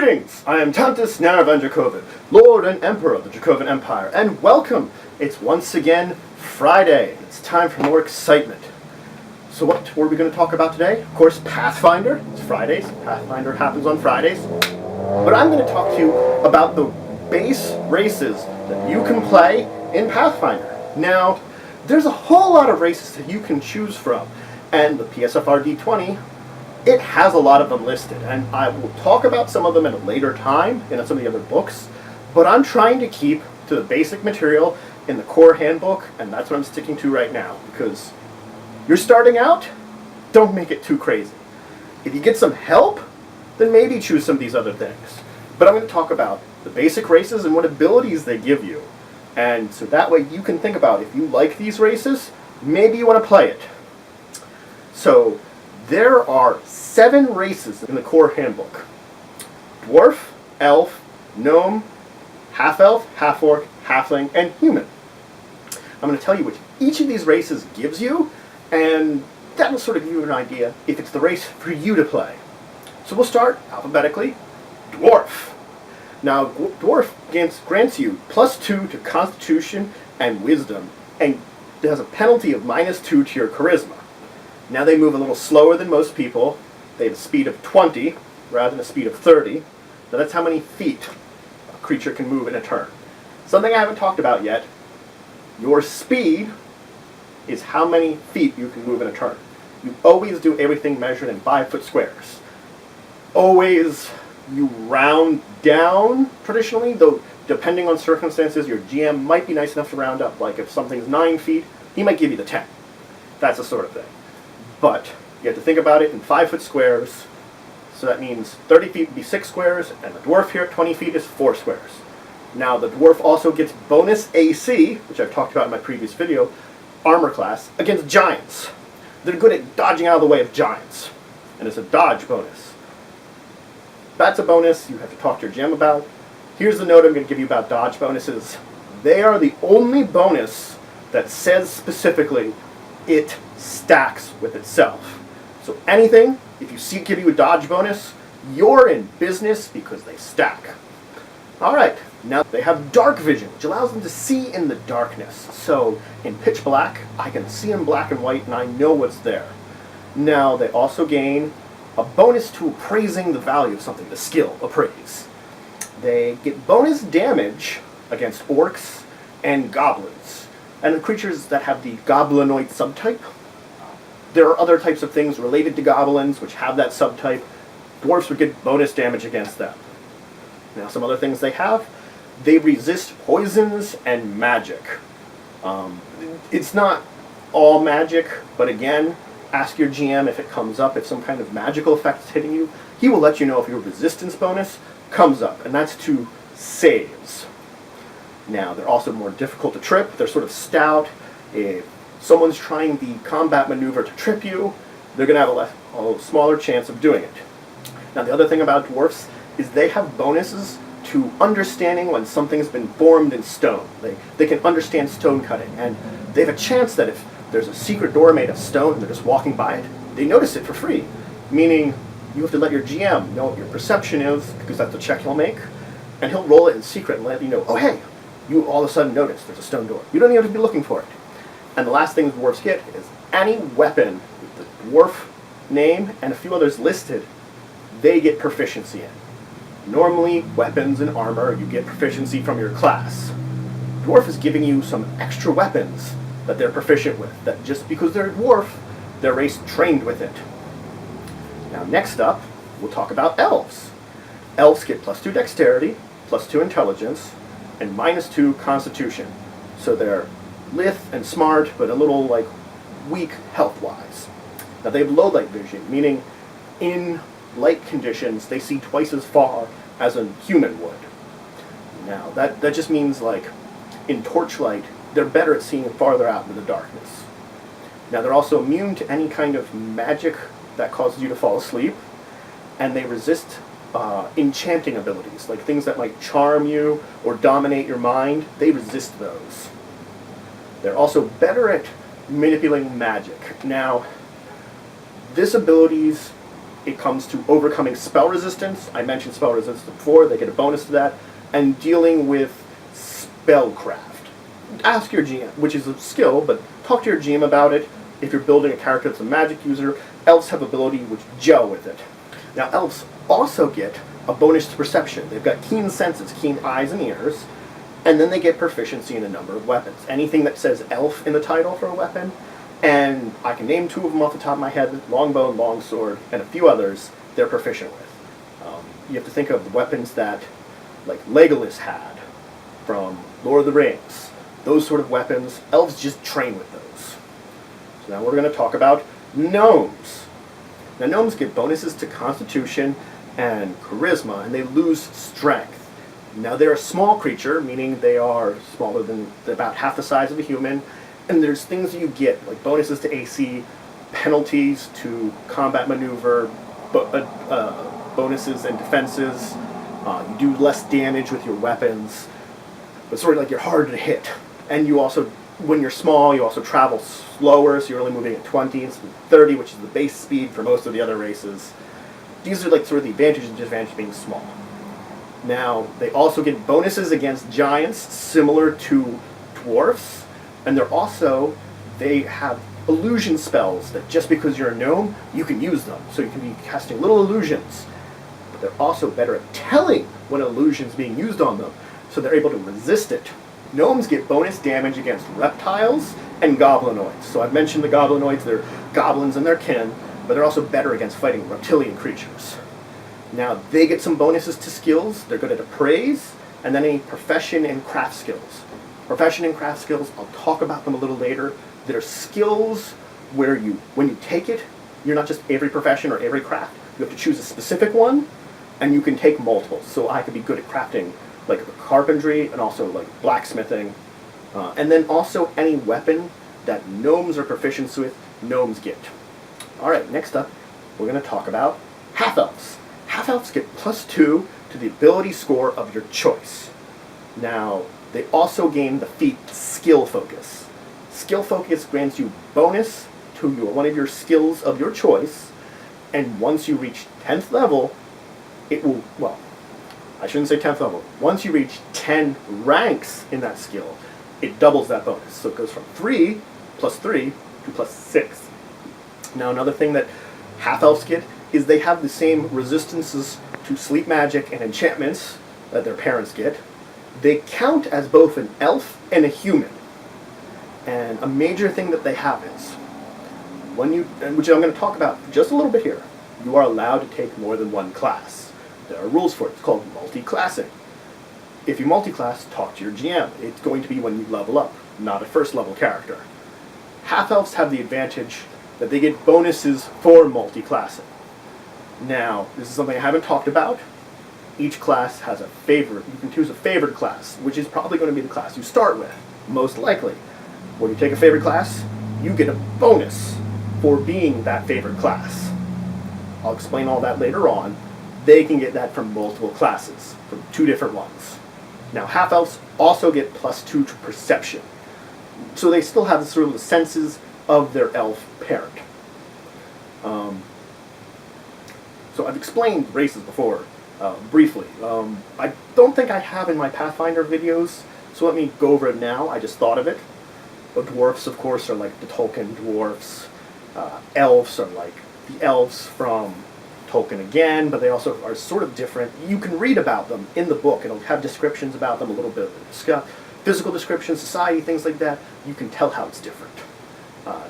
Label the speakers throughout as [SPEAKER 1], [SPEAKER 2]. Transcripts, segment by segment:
[SPEAKER 1] Greetings! I am Tantus Naravan Dracovin, Lord and Emperor of the Dracovin Empire, and welcome! It's once again Friday. It's time for more excitement. So what were we going to talk about today? Of course, Pathfinder. It's Fridays. Pathfinder happens on Fridays. But I'm going to talk to you about the base races that you can play in Pathfinder. Now, there's a whole lot of races that you can choose from, and the PSFR D20, it has a lot of them listed, and I will talk about some of them at a later time in some of the other books, but I'm trying to keep to the basic material in the core handbook, and that's what I'm sticking to right now, because you're starting out, don't make it too crazy. If you get some help, then maybe choose some of these other things. But I'm going to talk about the basic races and what abilities they give you, and so that way you can think about if you like these races, maybe you want to play it. So, there are 7 races in the core handbook. Dwarf, Elf, Gnome, Half-Elf, Half-Orc, Halfling, and Human. I'm going to tell you what each of these races gives you, and that will sort of give you an idea if it's the race for you to play. So we'll start alphabetically. Dwarf. Now, Dwarf grants you +2 to Constitution and Wisdom, and has a penalty of -2 to your Charisma. Now they move a little slower than most people. They have a speed of 20 rather than a speed of 30. Now that's how many feet a creature can move in a turn. Something I haven't talked about yet. Your speed is how many feet you can move in a turn. You always do everything measured in 5-foot squares. Always you round down traditionally, though depending on circumstances, your GM might be nice enough to round up. Like if something's 9 feet, he might give you the 10. That's the sort of thing. But you have to think about it in 5-foot squares, so that means 30 feet would be 6 squares, and the dwarf here at 20 feet is 4 squares. Now the dwarf also gets bonus AC, which I've talked about in my previous video, armor class, against giants. They're good at dodging out of the way of giants, and it's a dodge bonus. That's a bonus you have to talk to your GM about. Here's the note I'm going to give you about dodge bonuses. They are the only bonus that says specifically it stacks with itself. So anything, if you see it give you a dodge bonus, you're in business because they stack. Alright, now they have dark vision, which allows them to see in the darkness. So in pitch black, I can see in black and white and I know what's there. Now they also gain a bonus to appraising the value of something, the skill appraise. They get bonus damage against orcs and goblins. And the creatures that have the goblinoid subtype. There are other types of things related to goblins which have that subtype. Dwarves would get bonus damage against them. Now some other things they have. They resist poisons and magic. It's not all magic, but again, ask your GM if it comes up, if some kind of magical effect is hitting you. He will let you know if your resistance bonus comes up, and that's to saves. Now, they're also more difficult to trip. They're sort of stout. If someone's trying the combat maneuver to trip you, they're going to have a smaller chance of doing it. Now, the other thing about dwarfs is they have bonuses to understanding when something's been formed in stone. They can understand stone cutting, and they have a chance that if there's a secret door made of stone and they're just walking by it, they notice it for free. Meaning, you have to let your GM know what your perception is, because that's the check he'll make, and he'll roll it in secret and let you know, oh hey, you all of a sudden notice there's a stone door. You don't even have to be looking for it. And the last thing dwarves get is any weapon with the dwarf name and a few others listed, they get proficiency in. Normally, weapons and armor, you get proficiency from your class. Dwarf is giving you some extra weapons that they're proficient with, that just because they're a dwarf, their race trained with it. Now next up, we'll talk about elves. Elves get +2 dexterity, +2 intelligence, and -2 constitution. So they're lithe and smart, but a little like weak health-wise. Now they have low light vision, meaning in light conditions they see twice as far as a human would. Now that just means like in torchlight they're better at seeing farther out into the darkness. Now they're also immune to any kind of magic that causes you to fall asleep, and they resist enchanting abilities, like things that might charm you or dominate your mind. They resist those. They're also better at manipulating magic. Now, this abilities it comes to overcoming spell resistance. I mentioned spell resistance before, they get a bonus to that, and dealing with spellcraft. Ask your GM, which is a skill, but talk to your GM about it. If you're building a character that's a magic user, elves have ability which gel with it. Now, elves also get a bonus to perception. They've got keen senses, keen eyes and ears, and then they get proficiency in a number of weapons. Anything that says elf in the title for a weapon, and I can name 2 of them off the top of my head, longbow and longsword, and a few others they're proficient with. You have to think of the weapons that, like Legolas had from Lord of the Rings. Those sort of weapons, elves just train with those. So now we're going to talk about gnomes. Now gnomes get bonuses to Constitution and Charisma, and they lose Strength. Now they're a small creature, meaning they are smaller than about half the size of a human, and there's things you get, like bonuses to AC, penalties to combat maneuver, bonuses and defenses. You do less damage with your weapons, but sort of like you're harder to hit. And you also, when you're small, you also travel slower, so you're only moving at 20 instead of 30, which is the base speed for most of the other races. These are like sort of the advantages and disadvantages of being small. Now, they also get bonuses against giants, similar to dwarfs, and they have illusion spells that just because you're a gnome, you can use them. So you can be casting little illusions. But they're also better at telling when an illusion is being used on them, so they're able to resist it. Gnomes get bonus damage against reptiles and goblinoids. So I've mentioned the goblinoids, they're goblins and their kin, but they're also better against fighting reptilian creatures. Now, they get some bonuses to skills. They're good at appraise, and then any profession and craft skills. Profession and craft skills, I'll talk about them a little later. They're skills where when you take it, you're not just every profession or every craft. You have to choose a specific one, and you can take multiple. So I could be good at crafting, like carpentry, and also like blacksmithing. And then also any weapon that gnomes are proficient with, gnomes get. Alright, next up, we're going to talk about half-elves. Half-elves get +2 to the ability score of your choice. Now, they also gain the feat Skill Focus. Skill Focus grants you bonus to one of your skills of your choice, and once you reach 10th level, it will, well, I shouldn't say 10th level. Once you reach 10 ranks in that skill, it doubles that bonus. So it goes from 3 +3 to +6. Now, another thing that half-elves get is they have the same resistances to sleep magic and enchantments that their parents get. They count as both an elf and a human. And a major thing that they have is, which I'm going to talk about just a little bit here, you are allowed to take more than one class. There are rules for it. It's called multi-classing. If you multi-class, talk to your GM. It's going to be when you level up, not a first-level character. Half-elves have the advantage that they get bonuses for multi-classing. Now, this is something I haven't talked about. Each class has a favorite. You can choose a favorite class, which is probably going to be the class you start with, most likely. When you take a favorite class, you get a bonus for being that favorite class. I'll explain all that later on. They can get that from multiple classes, from 2 different ones. Now, half-elves also get +2 to perception. So they still have sort of the senses of their elf parent. So I've explained races before, briefly. I don't think I have in my Pathfinder videos, so let me go over it now. I just thought of it. The dwarfs, of course, are like the Tolkien dwarfs. Elves are like the elves from Tolkien again, but they also are sort of different. You can read about them in the book. It'll have descriptions about them, a little bit of physical descriptions, society, things like that. You can tell how it's different.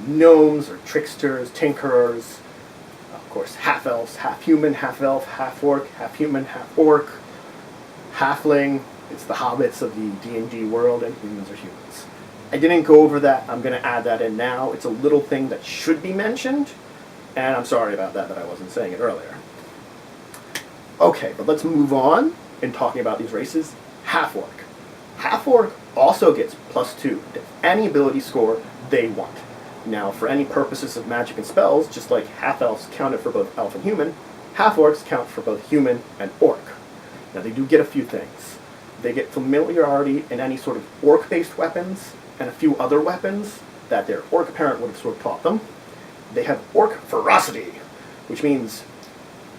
[SPEAKER 1] Gnomes are tricksters, tinkerers. Of course, half-elves, half-human, half-elf, half-orc, half-human, half-orc, halfling. It's the hobbits of the D&D world, and humans are humans. I didn't go over that. I'm going to add that in now. It's a little thing that should be mentioned, and I'm sorry about that I wasn't saying it earlier. Okay, but let's move on in talking about these races. Half-orc. Half-orc also gets +2 to any ability score they want. Now, for any purposes of magic and spells, just like half-elves counted for both elf and human, half-orcs count for both human and orc. Now, they do get a few things. They get familiarity in any sort of orc-based weapons, and a few other weapons that their orc parent would have sort of taught them. They have orc ferocity, which means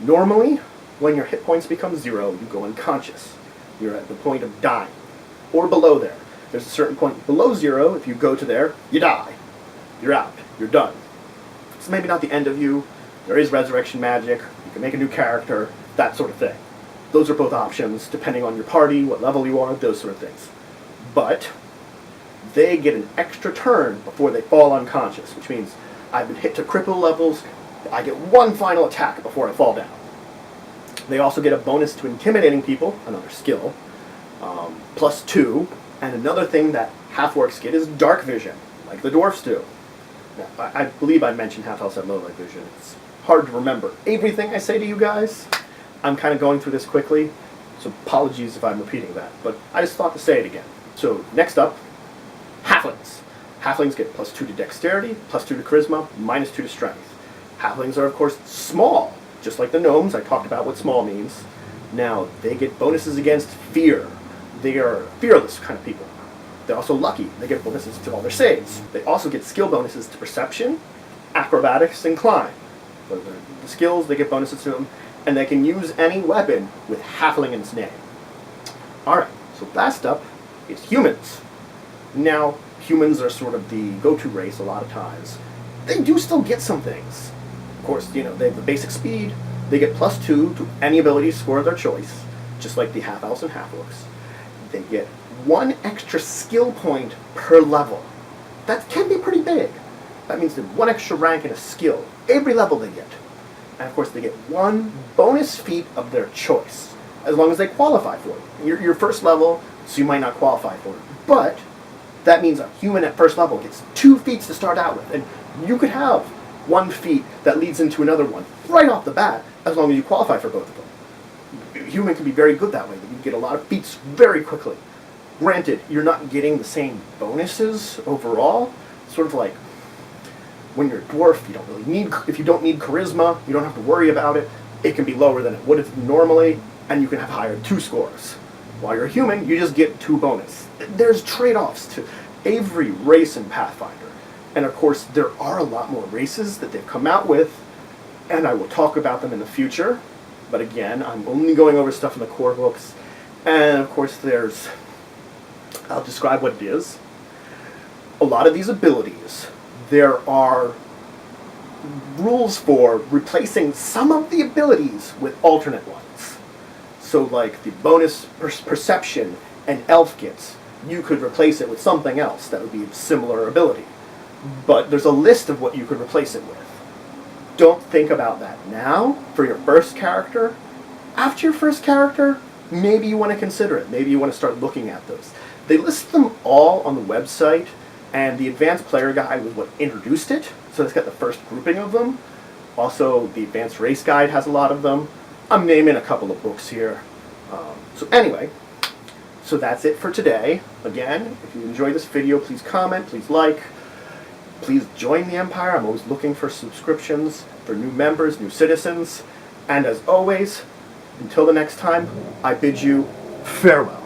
[SPEAKER 1] Normally, when your hit points become 0, you go unconscious. You're at the point of dying, or below there. There's a certain point below 0, if you go to there, you die. You're out. You're done. It's maybe not the end of you. There is resurrection magic. You can make a new character, that sort of thing. Those are both options, depending on your party, what level you are, those sort of things. But they get an extra turn before they fall unconscious, which means I've been hit to cripple levels, I get one final attack before I fall down. They also get a bonus to intimidating people, another skill, +2, and another thing that half-orcs get is dark vision, like the dwarfs do. Now, I believe I mentioned half-elves have low light vision. It's hard to remember everything I say to you guys. I'm kind of going through this quickly, so apologies if I'm repeating that, but I just thought to say it again. So next up, halflings. Halflings get +2 to dexterity, +2 to charisma, -2 to strength. Halflings are, of course, small, just like the gnomes. I talked about what small means. Now, they get bonuses against fear. They are fearless kind of people. They're also lucky. They get bonuses to all their saves. They also get skill bonuses to perception, acrobatics, and climb. So the skills, they get bonuses to them, and they can use any weapon with halfling in its name. Alright, so last up is humans. Now, humans are sort of the go-to race a lot of times. They do still get some things. Of course, they have the basic speed. They get +2 to any ability score of their choice, just like the half-elves and half-orcs. They get 1 extra skill point per level. That can be pretty big. That means that 1 extra rank in a skill, every level they get. And of course they get 1 bonus feat of their choice, as long as they qualify for it. You're your first level, so you might not qualify for it. But that means a human at first level gets 2 feats to start out with, and you could have 1 feat that leads into another one right off the bat, as long as you qualify for both of them. A human can be very good that way. You get a lot of feats very quickly. Granted, you're not getting the same bonuses overall. Sort of like when you're a dwarf, you don't really need, if you don't need charisma, you don't have to worry about it. It can be lower than it would have normally, and you can have higher 2 scores. While you're a human, you just get 2 bonus. There's trade-offs to every race in Pathfinder. And of course, there are a lot more races that they've come out with, and I will talk about them in the future. But again, I'm only going over stuff in the core books. And of course, I'll describe what it is. A lot of these abilities, there are rules for replacing some of the abilities with alternate ones. So like the bonus perception and elf gets, you could replace it with something else that would be a similar ability. But there's a list of what you could replace it with. Don't think about that now for your first character. After your first character, maybe you want to consider it. Maybe you want to start looking at those. They list them all on the website, and the Advanced Player Guide was what introduced it, so it's got the first grouping of them. Also, the Advanced Race Guide has a lot of them. I'm naming a couple of books here. So anyway, so that's it for today. Again, if you enjoyed this video, please comment, please like. Please join the Empire. I'm always looking for subscriptions for new members, new citizens. And as always, until the next time, I bid you farewell.